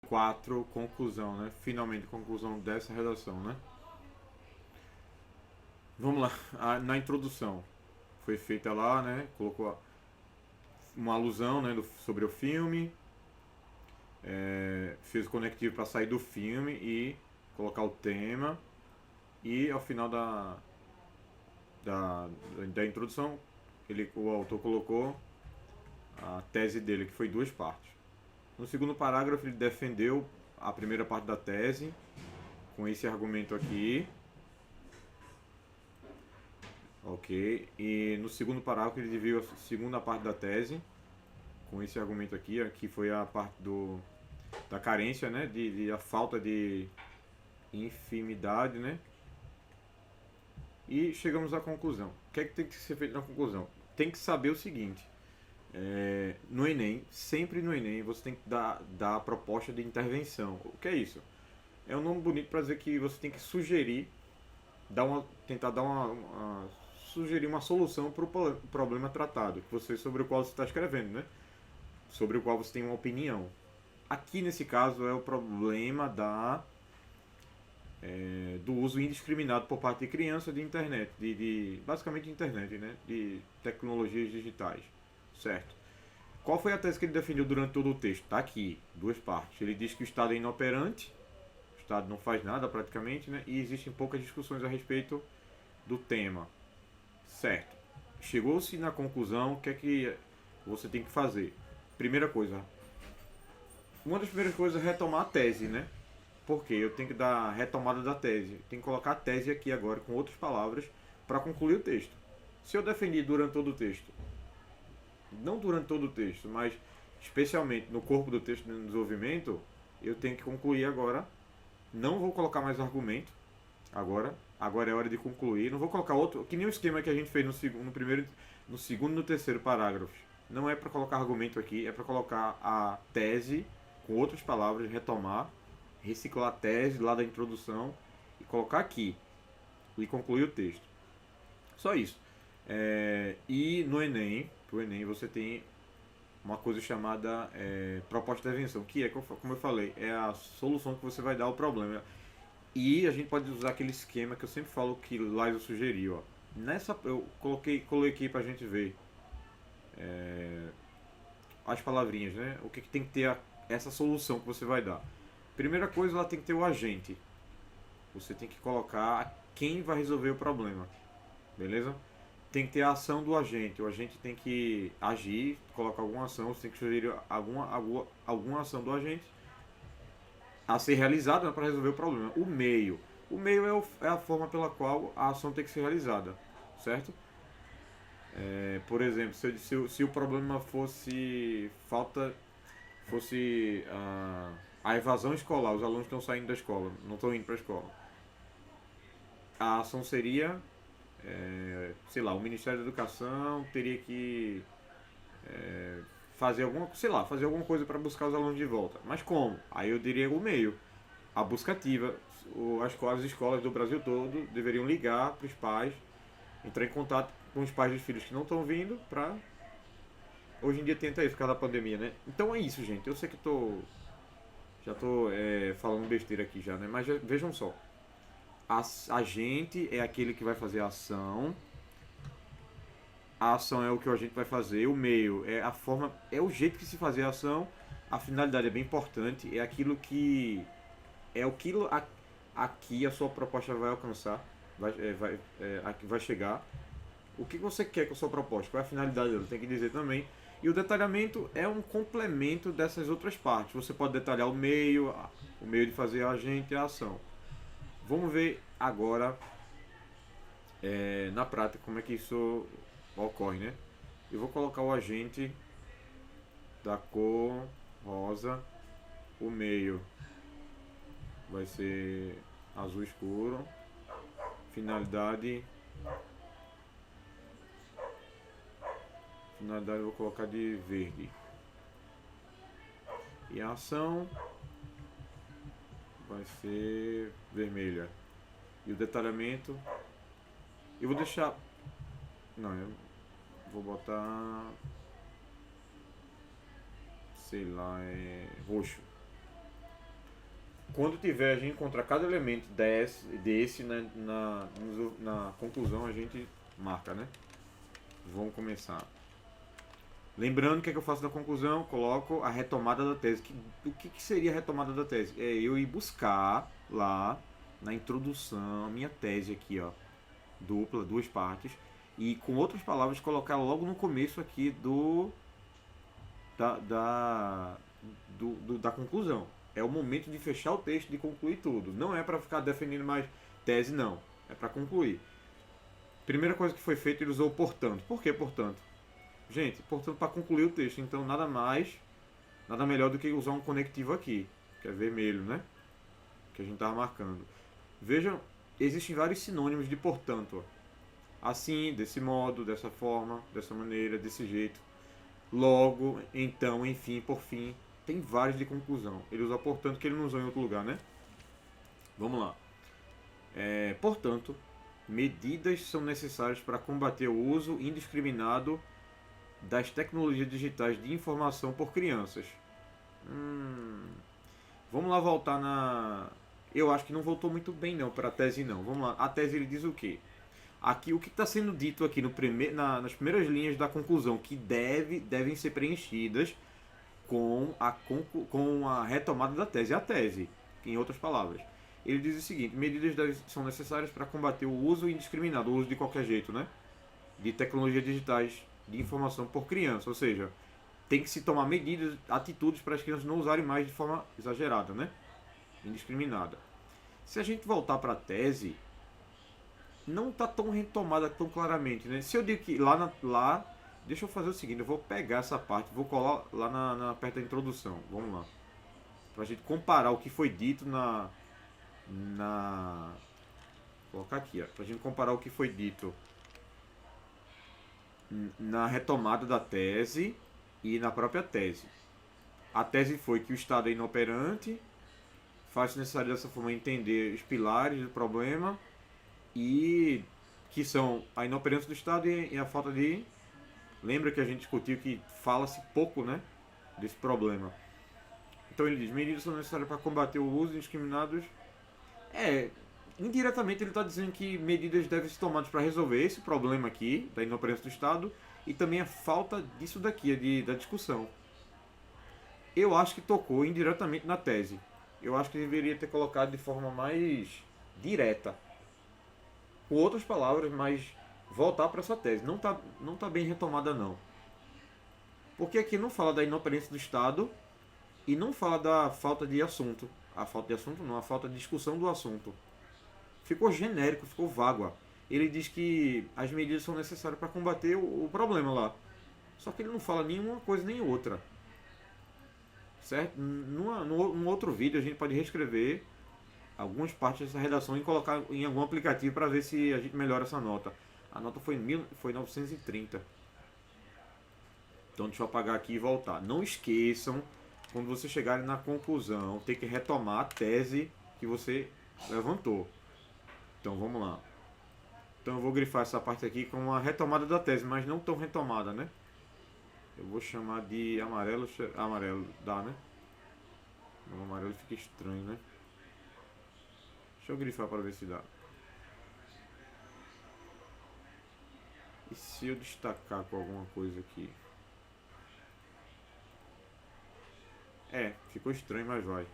4, conclusão, né? Finalmente, conclusão dessa redação, né? Vamos lá, na introdução foi feita lá, né? Colocou uma alusão, né, sobre o filme, fez o conectivo para sair do filme e colocar o tema, e ao final da, da introdução o autor colocou a tese dele, que foi duas partes. No segundo parágrafo ele defendeu a primeira parte da tese com esse argumento aqui, ok? E no segundo parágrafo ele dividiu a segunda parte da tese com esse argumento aqui, que foi a parte da carência, né? De a falta de infinidade, né? E chegamos à conclusão. O que é que tem que ser feito na conclusão? Tem que saber o seguinte: no Enem, sempre no Enem, você tem que dar a proposta de intervenção. O que é isso? É um nome bonito para dizer que você tem que sugerir, tentar dar sugerir uma solução para o problema tratado, sobre o qual você está escrevendo, né? Sobre o qual você tem uma opinião. Aqui nesse caso é o problema do uso indiscriminado por parte de criança de internet, basicamente de internet, né? De tecnologias digitais, certo? Qual foi a tese que ele defendeu durante todo o texto? Está aqui, duas partes. Ele diz que o Estado é inoperante, o Estado não faz nada praticamente, né? E existem poucas discussões a respeito do tema, certo? Chegou-se na conclusão, o que é que você tem que fazer? Primeira coisa, uma das primeiras coisas é retomar a tese, né? Porque eu tenho que dar a retomada da tese. Tenho que colocar a tese aqui agora com outras palavras para concluir o texto. Se eu defendi durante todo o texto, não durante todo o texto, mas especialmente no corpo do texto no desenvolvimento, eu tenho que concluir agora. Não vou colocar mais argumento agora. Agora é hora de concluir. Não vou colocar outro, que nem o esquema que a gente fez no primeiro, no segundo e no terceiro parágrafos. Não é para colocar argumento aqui, é para colocar a tese com outras palavras, retomar, reciclar a tese lá da introdução e colocar aqui e concluir o texto. Só isso. E no Enem, pro Enem você tem uma coisa chamada proposta de intervenção, que é, como eu falei, é a solução que você vai dar ao problema. E a gente pode usar aquele esquema que eu sempre falo que Liza sugeriu. Ó. Eu coloquei aqui pra gente ver as palavrinhas, né? O que tem que ter essa solução que você vai dar. Primeira coisa, ela tem que ter o agente. Você tem que colocar quem vai resolver o problema, beleza? Tem que ter a ação do agente. O agente tem que agir, colocar alguma ação, você tem que sugerir alguma ação do agente a ser realizada para resolver o problema. O meio é a forma pela qual a ação tem que ser realizada, certo? Por exemplo, se o problema fosse a evasão escolar, os alunos estão saindo da escola, não estão indo para a escola. A ação seria, sei lá, o Ministério da Educação teria que fazer alguma coisa para buscar os alunos de volta. Mas como? Aí eu diria o meio. A busca ativa. As escolas do Brasil todo deveriam ligar para os pais, entrar em contato com os pais dos filhos que não estão vindo para. Hoje em dia tenta isso por causa da pandemia, né? Então é isso, gente. Eu sei que já tô falando besteira aqui já, né? Mas vejam só. A gente é aquele que vai fazer a ação. A ação é o que a gente vai fazer. O meio é a forma, é o jeito que se fazer a ação. A finalidade é bem importante. É aquilo que é o que aqui a sua proposta vai alcançar, vai chegar. O que você quer com a sua proposta? Qual é a finalidade dela? Tem que dizer também. E o detalhamento é um complemento dessas outras partes. Você pode detalhar o meio de fazer a agente e a ação. Vamos ver agora na prática como é que isso ocorre, né? Eu vou colocar o agente da cor rosa, o meio vai ser azul escuro, finalidade eu vou colocar de verde, e a ação vai ser vermelha, e o detalhamento eu vou deixar, não, eu vou botar, sei lá, roxo. quando tiver a gente encontrar cada elemento desse na conclusão, a gente marca, né? Vamos começar. Lembrando que eu faço na conclusão, coloco a retomada da tese. O que seria a retomada da tese? É eu ir buscar lá na introdução a minha tese aqui, ó, dupla, duas partes, e com outras palavras colocar logo no começo aqui da, da, da conclusão. É o momento de fechar o texto, de concluir tudo. Não é para ficar defendendo mais tese, não. É para concluir. Primeira coisa que foi feita, ele usou o portanto. Por que portanto? Gente, portanto, para concluir o texto. Então, nada melhor do que usar um conectivo aqui, que é vermelho, né? Que a gente estava marcando. Vejam, existem vários sinônimos de portanto. Ó. Assim, desse modo, dessa forma, dessa maneira, desse jeito. Logo, então, enfim, por fim. Tem vários de conclusão. Ele usa portanto, que ele não usou em outro lugar, né? Vamos lá. Portanto, medidas são necessárias para combater o uso indiscriminado das tecnologias digitais de informação por crianças. Vamos lá voltar na... Eu acho que não voltou muito bem não para a tese não. Vamos lá. A tese ele diz o quê? Aqui o que está sendo dito aqui nas primeiras linhas da conclusão que devem ser preenchidas com a retomada da tese. A tese, em outras palavras. Ele diz o seguinte: medidas são necessárias para combater o uso indiscriminado, o uso de qualquer jeito, né? De tecnologias digitais de informação por criança. Ou seja, tem que se tomar medidas, atitudes para as crianças não usarem mais de forma exagerada, né? Indiscriminada. Se a gente voltar para a tese, não está tão retomada tão claramente, né? Se eu digo que lá deixa eu fazer o seguinte, eu vou pegar essa parte, vou colar lá perto da introdução. Vamos lá. Para a gente comparar o que foi dito vou colocar aqui, ó, para a gente comparar o que foi dito na retomada da tese e na própria tese. A tese foi que o Estado é inoperante, faz necessário dessa forma entender os pilares do problema e que são a inoperância do Estado e a falta de... Lembra que a gente discutiu que fala-se pouco, né, desse problema. Então ele diz, medidas são necessárias para combater o uso indiscriminado. Indiretamente ele está dizendo que medidas devem ser tomadas para resolver esse problema aqui, da inoperância do Estado, e também a falta disso daqui, da discussão. Eu acho que tocou indiretamente na tese. Eu acho que deveria ter colocado de forma mais direta. Com outras palavras, mas voltar para essa tese. Não tá bem retomada não. Porque aqui não fala da inoperância do Estado e não fala da falta de assunto. A falta de assunto não, a falta de discussão do assunto. Ficou genérico, ficou vago. Ele diz que as medidas são necessárias para combater o problema lá. Só que ele não fala nenhuma coisa nem outra. Certo? Num outro vídeo a gente pode reescrever algumas partes dessa redação e colocar em algum aplicativo para ver se a gente melhora essa nota. A nota foi 930. Então deixa eu apagar aqui e voltar. Não esqueçam, quando vocês chegarem na conclusão, tem que retomar a tese que você levantou. Então vamos lá. Então eu vou grifar essa parte aqui com uma retomada da tese, mas não tão retomada, né? Eu vou chamar de amarelo. Amarelo dá, né? O amarelo fica estranho, né? Deixa eu grifar para ver se dá. E se eu destacar com alguma coisa aqui? Ficou estranho, mas vai.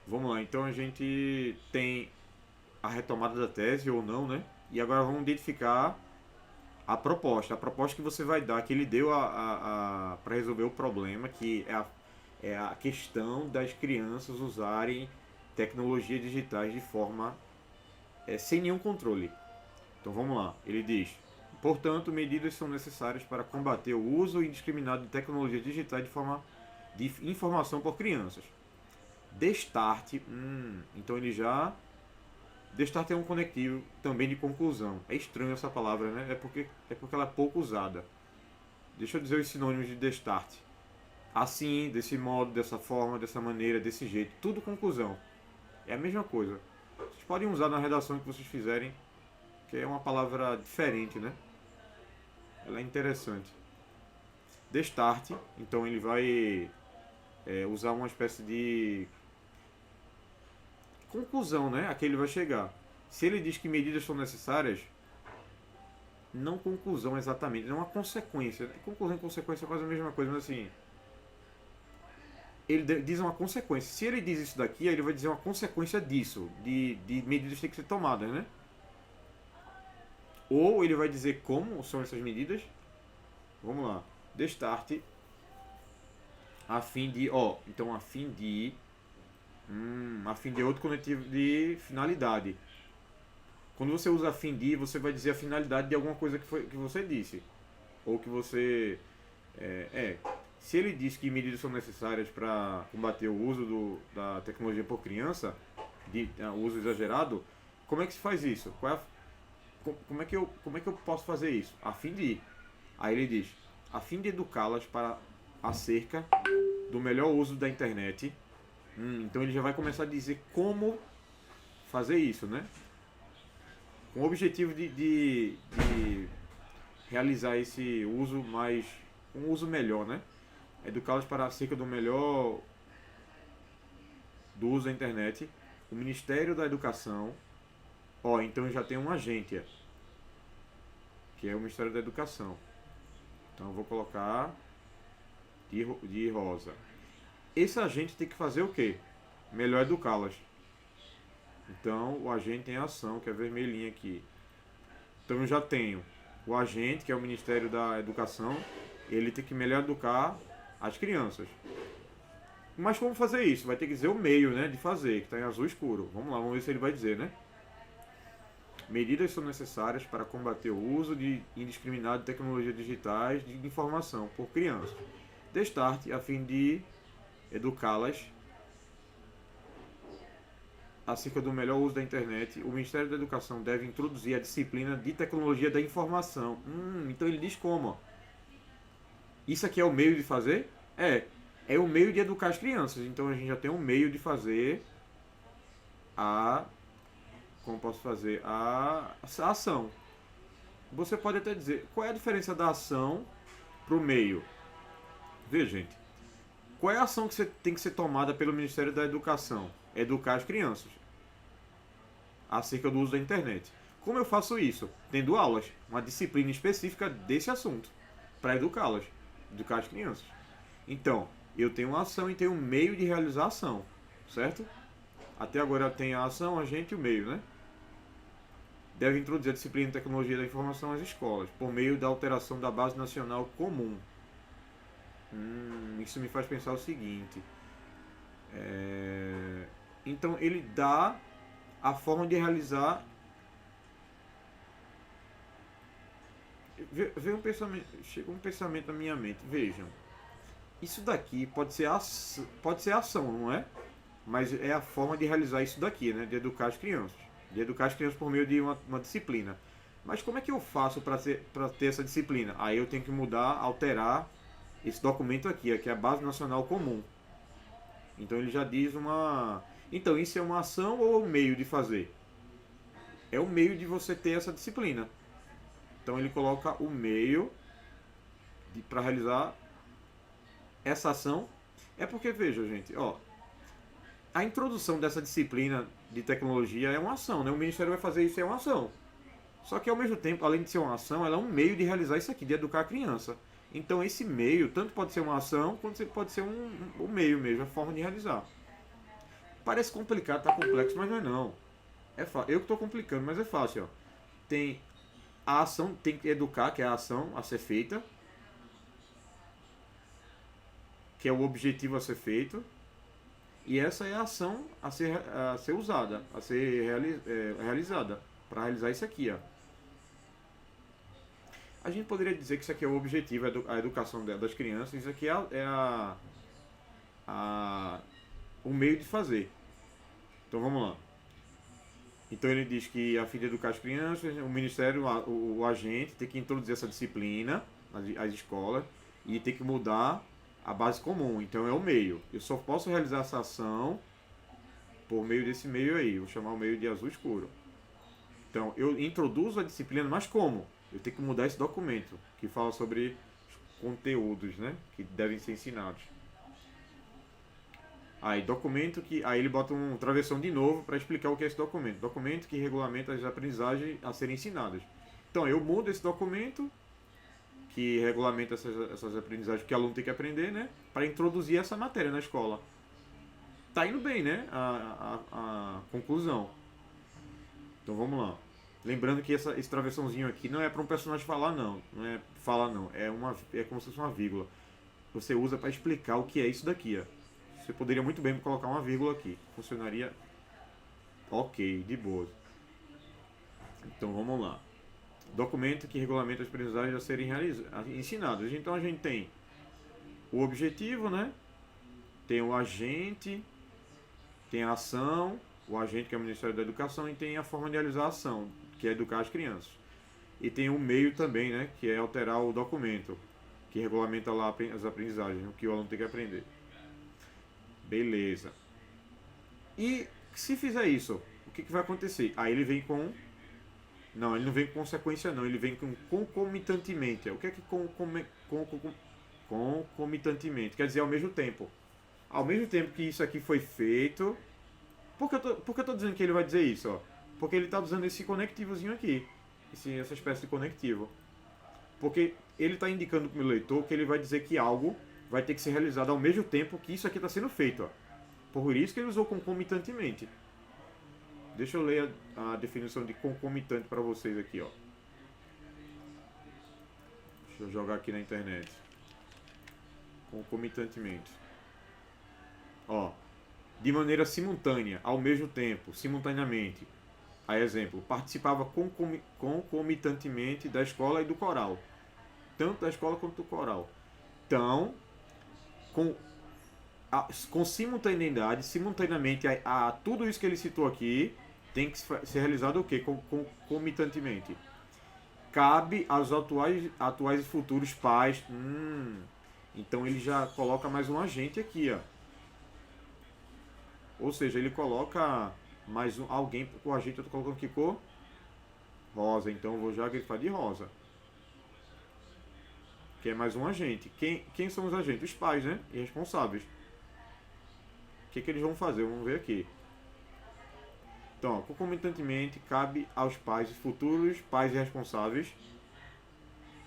Vamos lá, então a gente tem a retomada da tese ou não, né? E agora vamos identificar a proposta que você vai dar, que ele deu para resolver o problema, que é a questão das crianças usarem tecnologias digitais de forma sem nenhum controle. Então vamos lá, ele diz: portanto, medidas são necessárias para combater o uso indiscriminado de tecnologias digitais de forma de informação por crianças. Destarte, então ele já... Destarte é um conectivo também de conclusão. É estranho essa palavra, né? É porque ela é pouco usada. Deixa eu dizer os sinônimos de destarte. Assim, desse modo, dessa forma, dessa maneira, desse jeito. Tudo conclusão. É a mesma coisa. Vocês podem usar na redação que vocês fizerem, que é uma palavra diferente, né? Ela é interessante. Destarte, então ele vai usar uma espécie de conclusão, né, a que ele vai chegar. Se ele diz que medidas são necessárias, não conclusão exatamente, não uma consequência. Conclusão e consequência é quase a mesma coisa, mas assim, ele diz uma consequência. Se ele diz isso daqui, aí ele vai dizer uma consequência disso, de medidas que têm que ser tomadas, né? Ou ele vai dizer como são essas medidas. Vamos lá. Destarte a fim de, então a fim de outro conectivo de finalidade. Quando você usa a fim de, você vai dizer a finalidade de alguma coisa que você disse. Ou que você... Se ele diz que medidas são necessárias para combater o uso da tecnologia por criança, o uso exagerado, como é que se faz isso? Como é que eu posso fazer isso? A fim de... Aí ele diz, a fim de educá-las acerca do melhor uso da internet. Então ele já vai começar a dizer como fazer isso, né? Com o objetivo de realizar esse uso um uso melhor, né? Educá-los para acerca do melhor do uso da internet. O Ministério da Educação, então já tem um agente, que é o Ministério da Educação. Então eu vou colocar de rosa. Esse agente tem que fazer o quê? Melhor educá-las. Então o agente tem a ação, que é vermelhinha aqui. Então eu já tenho o agente, que é o Ministério da Educação, ele tem que melhor educar as crianças. Mas como fazer isso? Vai ter que dizer o meio, né, de fazer, que está em azul escuro. Vamos lá, vamos ver se ele vai dizer, né? Medidas são necessárias para combater o uso indiscriminado de tecnologias digitais de informação por crianças. Destarte a fim de educá-las acerca do melhor uso da internet. O Ministério da Educação deve introduzir a disciplina de tecnologia da informação. Então ele diz como? Isso aqui é o meio de fazer? É o meio de educar as crianças. Então a gente já tem um meio de fazer como posso fazer? A ação. Você pode até dizer, qual é a diferença da ação para o meio? Veja, gente. Qual é a ação que tem que ser tomada pelo Ministério da Educação? Educar as crianças acerca do uso da internet. Como eu faço isso? Tendo aulas, uma disciplina específica desse assunto, para educá-las, educar as crianças. Então, eu tenho uma ação e tenho um meio de realizar a ação, certo? Até agora tem a ação, a gente e o meio, né? Deve introduzir a disciplina de tecnologia da informação às escolas, por meio da alteração da Base Nacional Comum. Isso me faz pensar o seguinte. Então ele dá a forma de realizar. Chega um pensamento na minha mente. Vejam, isso daqui pode ser ação, não é? Mas é a forma de realizar isso daqui, né? De educar as crianças. De educar as crianças por meio de uma disciplina. Mas como é que eu faço para ter essa disciplina? Aí eu tenho que alterar esse documento aqui, que é a Base Nacional Comum. Então ele já diz Então isso é uma ação ou um meio de fazer? É o meio de você ter essa disciplina. Então ele coloca o meio para realizar essa ação. É porque, veja, gente, a introdução dessa disciplina de tecnologia é uma ação, né? O Ministério vai fazer isso, é uma ação. Só que ao mesmo tempo, além de ser uma ação, ela é um meio de realizar isso aqui, de educar a criança. Então esse meio, tanto pode ser uma ação, quanto pode ser um meio mesmo, a forma de realizar. Parece complicado, tá complexo, mas não é não. Eu que estou complicando, mas é fácil. Tem a ação, tem que educar, que é a ação a ser feita, que é o objetivo a ser feito. E essa é a ação a ser usada, a ser realizada, para realizar isso aqui, A gente poderia dizer que isso aqui é o objetivo, a educação das crianças, isso aqui o meio de fazer. Então vamos lá. Então ele diz que a fim de educar as crianças, o Ministério, o agente, tem que introduzir essa disciplina às escolas e tem que mudar a base comum. Então é o meio. Eu só posso realizar essa ação por meio desse meio aí. Vou chamar o meio de azul escuro. Então eu introduzo a disciplina, mas como? Eu tenho que mudar esse documento que fala sobre os conteúdos, né, que devem ser ensinados. Aí, documento que. Aí ele bota um travessão de novo para explicar o que é esse documento. Documento que regulamenta as aprendizagens a serem ensinadas. Então, eu mudo esse documento que regulamenta essas aprendizagens que o aluno tem que aprender, né? Para introduzir essa matéria na escola. Tá indo bem, né? A conclusão. Então vamos lá. Lembrando que esse travessãozinho aqui não é para um personagem falar, não. Não é falar, não. É como se fosse uma vírgula. Você usa para explicar o que é isso daqui, ó. Você poderia muito bem colocar uma vírgula aqui. Funcionaria ok, de boa. Então vamos lá. Documento que regulamenta as aprendizagens a serem ensinadas. Então a gente tem o objetivo, né? Tem o agente, tem a ação, o agente que é o Ministério da Educação, e tem a forma de realizar a ação, que é educar as crianças. E tem o meio também, né? Que é alterar o documento, que regulamenta lá as aprendizagens, o que o aluno tem que aprender. Beleza. E se fizer isso, o que vai acontecer? Aí ele vem com. Não, ele não vem com consequência, não. Ele vem com concomitantemente. O que é que concomitantemente? Quer dizer, ao mesmo tempo. Ao mesmo tempo que isso aqui foi feito. Por que eu tô dizendo que ele vai dizer isso? Ó? Porque ele está usando esse conectivozinho aqui. Essa espécie de conectivo. Porque ele está indicando para o leitor que ele vai dizer que algo vai ter que ser realizado ao mesmo tempo que isso aqui está sendo feito. Ó. Por isso que ele usou concomitantemente. Deixa eu ler a definição de concomitante para vocês aqui. Ó. Deixa eu jogar aqui na internet. Concomitantemente. Ó, de maneira simultânea, ao mesmo tempo, simultaneamente. Aí, exemplo, participava concomitantemente da escola e do coral. Tanto da escola quanto do coral. Então, com simultaneidade, simultaneamente a tudo isso que ele citou aqui, tem que ser realizado o quê? Concomitantemente. Cabe aos atuais e futuros pais. Então ele já coloca mais um agente aqui, ó. Ou seja, ele coloca mais alguém, o agente eu tô colocando que cor? Rosa, então eu vou já grifar de rosa. Que é mais um agente. Quem são os agentes? Os pais, né? E responsáveis. O que eles vão fazer? Vamos ver aqui. Então, concomitantemente, cabe aos pais, futuros pais e responsáveis,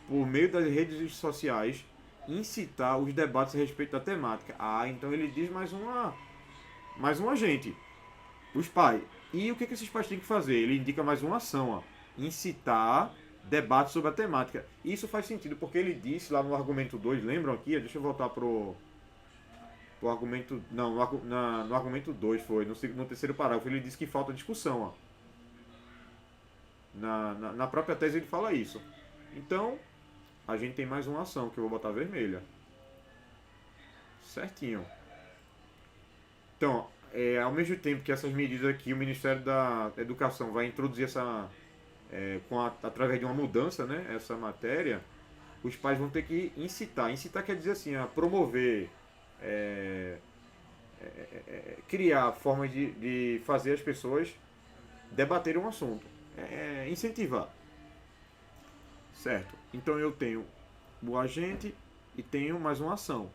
por meio das redes sociais, incitar os debates a respeito da temática. Então ele diz mais um agente. Os pais. E o que esses pais têm que fazer? Ele indica mais uma ação, ó. Incitar debate sobre a temática. Isso faz sentido, porque ele disse lá no argumento 2, lembram aqui? Deixa eu voltar pro argumento. Não, no argumento 2 foi, no terceiro parágrafo, ele disse que falta discussão. Ó. Na própria tese ele fala isso. Então, a gente tem mais uma ação que eu vou botar vermelha. Certinho. Então, ao mesmo tempo que essas medidas aqui, o Ministério da Educação vai introduzir através de uma mudança, né, essa matéria, os pais vão ter que incitar. Incitar quer dizer assim, promover, criar formas de fazer as pessoas debaterem um assunto. Incentivar. Certo? Então eu tenho o agente e tenho mais uma ação.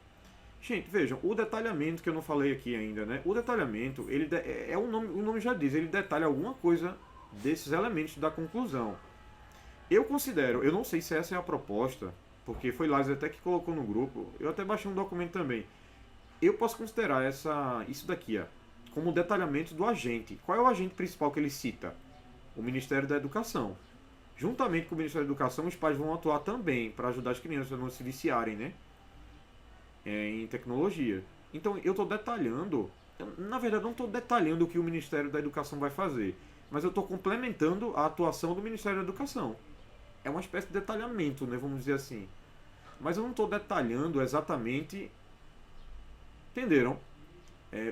Gente, vejam, o detalhamento que eu não falei aqui ainda, né? O detalhamento, o nome já diz, ele detalha alguma coisa desses elementos da conclusão. Eu não sei se essa é a proposta, porque foi Lázaro até que colocou no grupo, eu até baixei um documento também. Eu posso considerar isso daqui, ó, como detalhamento do agente. Qual é o agente principal que ele cita? O Ministério da Educação. Juntamente com o Ministério da Educação, os pais vão atuar também para ajudar as crianças a não se viciarem, né? Em tecnologia. Então eu estou detalhando, na verdade não estou detalhando o que o Ministério da Educação vai fazer, mas eu estou complementando a atuação do Ministério da Educação. É uma espécie de detalhamento, né, vamos dizer assim. Mas eu não estou detalhando exatamente, entenderam?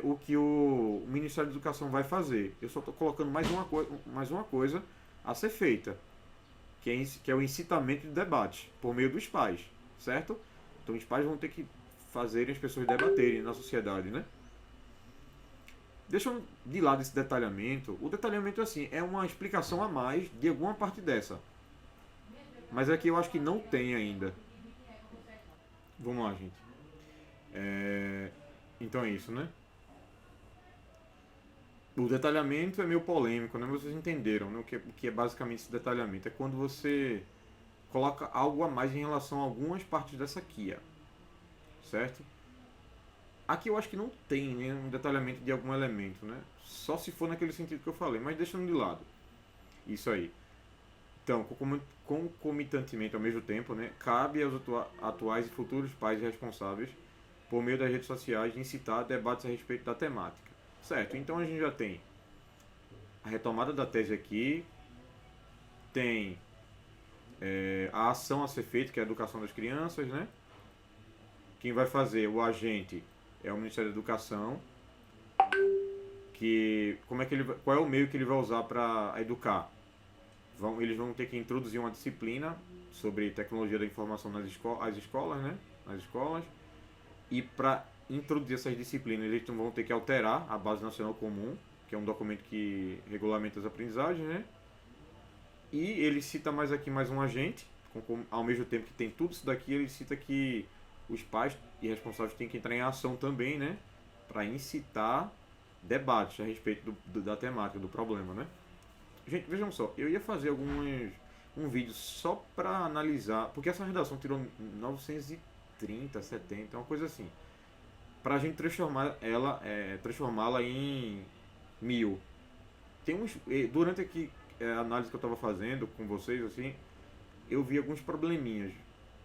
O que o Ministério da Educação vai fazer. Eu só estou colocando mais uma coisa a ser feita, que é o incitamento de debate por meio dos pais, certo? Então os pais vão ter que fazerem as pessoas debaterem na sociedade, né? Deixa de lado esse detalhamento. O detalhamento, assim, é uma explicação a mais de alguma parte dessa. Mas aqui eu acho que não tem ainda. Vamos lá, gente. Então é isso, né? O detalhamento é meio polêmico, né? Vocês entenderam, né? O que é basicamente esse detalhamento? É quando você coloca algo a mais em relação a algumas partes dessa guia, certo? Aqui eu acho que não tem nenhum detalhamento de algum elemento, né? Só se for naquele sentido que eu falei, mas deixando de lado isso aí. Então, concomitantemente ao mesmo tempo, né, cabe aos atuais e futuros pais e responsáveis, por meio das redes sociais, incitar debates a respeito da temática. Certo, então a gente já tem a retomada da tese aqui, tem a ação a ser feita, que é a educação das crianças, né? Quem vai fazer, o agente, é o Ministério da Educação, que qual é o meio que ele vai usar para educar? Eles vão ter que introduzir uma disciplina sobre tecnologia da informação as escolas, né? Nas escolas. E para introduzir essas disciplinas, eles vão ter que alterar a Base Nacional Comum, que é um documento que regulamenta as aprendizagens, né? E ele cita mais um agente, ao mesmo tempo que tem tudo isso daqui, ele cita que os pais e responsáveis têm que entrar em ação também, né? Para incitar debates a respeito da temática, do problema, né? Gente, vejam só, eu ia fazer um vídeo só para analisar, porque essa redação tirou 930, 70, uma coisa assim, para a gente transformá-la em 1000. Durante aqui a análise que eu estava fazendo com vocês, assim, eu vi alguns probleminhas.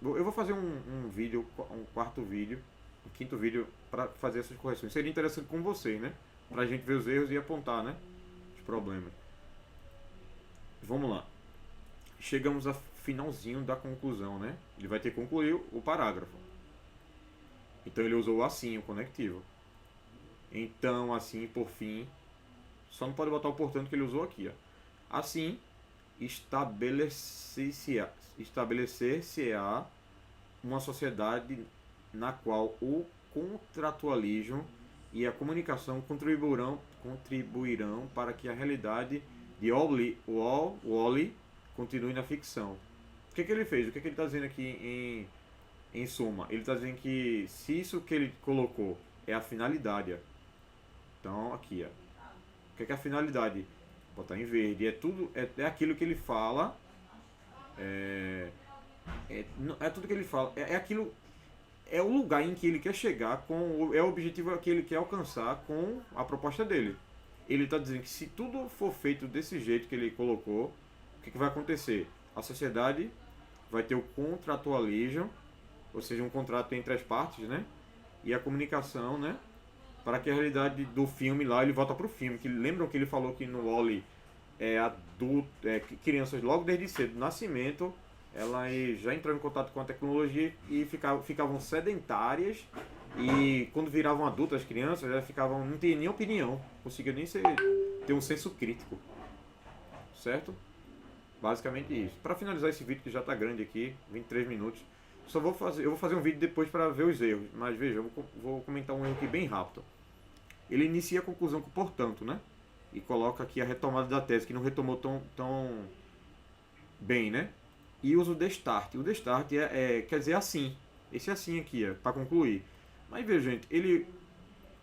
Eu vou fazer um vídeo, um quarto vídeo, um quinto vídeo para fazer essas correções. Seria interessante com vocês, né? Para a gente ver os erros e apontar, né? Os problemas. Vamos lá. Chegamos ao finalzinho da conclusão, né? Ele vai ter que concluir o parágrafo. Então ele usou o assim, o conectivo. Então, assim, por fim, só não pode botar o portanto que ele usou aqui, ó. Assim, estabelecer-se-á uma sociedade na qual o contratualismo e a comunicação contribuirão para que a realidade de Wall-E continue na ficção. O que ele fez? O que ele está dizendo aqui em suma? Ele está dizendo que se isso que ele colocou é a finalidade, ó. Então aqui, ó. O que é a finalidade? Botar em verde. É aquilo que ele fala. É tudo que ele fala. É aquilo. É o lugar em que ele quer chegar é o objetivo que ele quer alcançar com a proposta dele. Ele está dizendo que se tudo for feito desse jeito que ele colocou, o que vai acontecer? A sociedade vai ter o contratualismo, ou seja, um contrato entre as partes, né? E a comunicação, né? Para que a realidade do filme lá, ele volta para o filme. Que lembram que ele falou que no Wall-E crianças logo desde cedo, do nascimento, elas já entraram em contato com a tecnologia e ficavam sedentárias. E quando viravam adultas, as crianças, elas não tinham nem opinião, conseguiam nem ter um senso crítico. Certo? Basicamente isso. Para finalizar esse vídeo que já está grande aqui, 23 minutos, eu vou fazer um vídeo depois para ver os erros, mas veja, eu vou comentar um erro aqui bem rápido. Ele inicia a conclusão com portanto, né? E coloca aqui a retomada da tese, que não retomou tão bem, né? E usa o destart. O destart quer dizer assim. Esse assim aqui, para concluir. Mas veja, gente, ele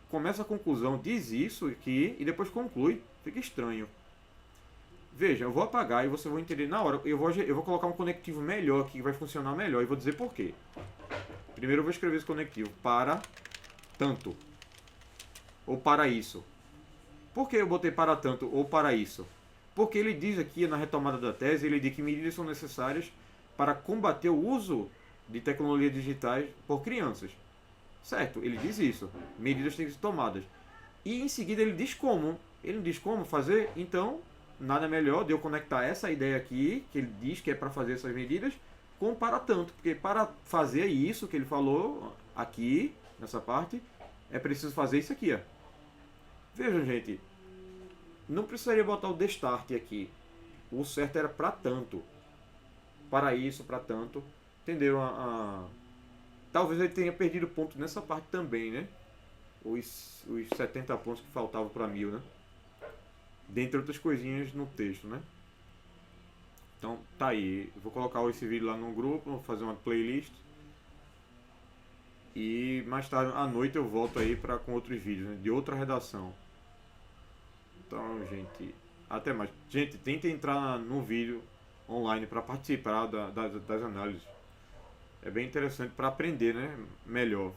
começa a conclusão, diz isso aqui e depois conclui. Fica estranho. Veja, eu vou apagar e você vai entender na hora. Eu vou colocar um conectivo melhor aqui, que vai funcionar melhor, e vou dizer por quê. Primeiro eu vou escrever esse conectivo. Para tanto. Ou para isso. Por que eu botei para tanto ou para isso? Porque ele diz aqui na retomada da tese, ele diz que medidas são necessárias para combater o uso de tecnologias digitais por crianças. Certo, ele diz isso. Medidas têm que ser tomadas. E em seguida ele diz como. Ele diz como fazer, então nada melhor de eu conectar essa ideia aqui, que ele diz que é para fazer essas medidas, com para tanto. Porque para fazer isso que ele falou aqui, nessa parte, é preciso fazer isso aqui, ó. Vejam, gente, não precisaria botar o destart aqui. O certo era para tanto. Para isso, para tanto. Entenderam? Talvez ele tenha perdido ponto nessa parte também, né? Os 70 pontos que faltavam para 1000, né? Dentre outras coisinhas no texto, né? Então, tá aí. Eu vou colocar esse vídeo lá no grupo, vou fazer uma playlist. E mais tarde, à noite, eu volto aí com outros vídeos, né? De outra redação. Então, gente, até mais. Gente, tenta entrar no vídeo online para participar das análises. É bem interessante para aprender, né? Melhor.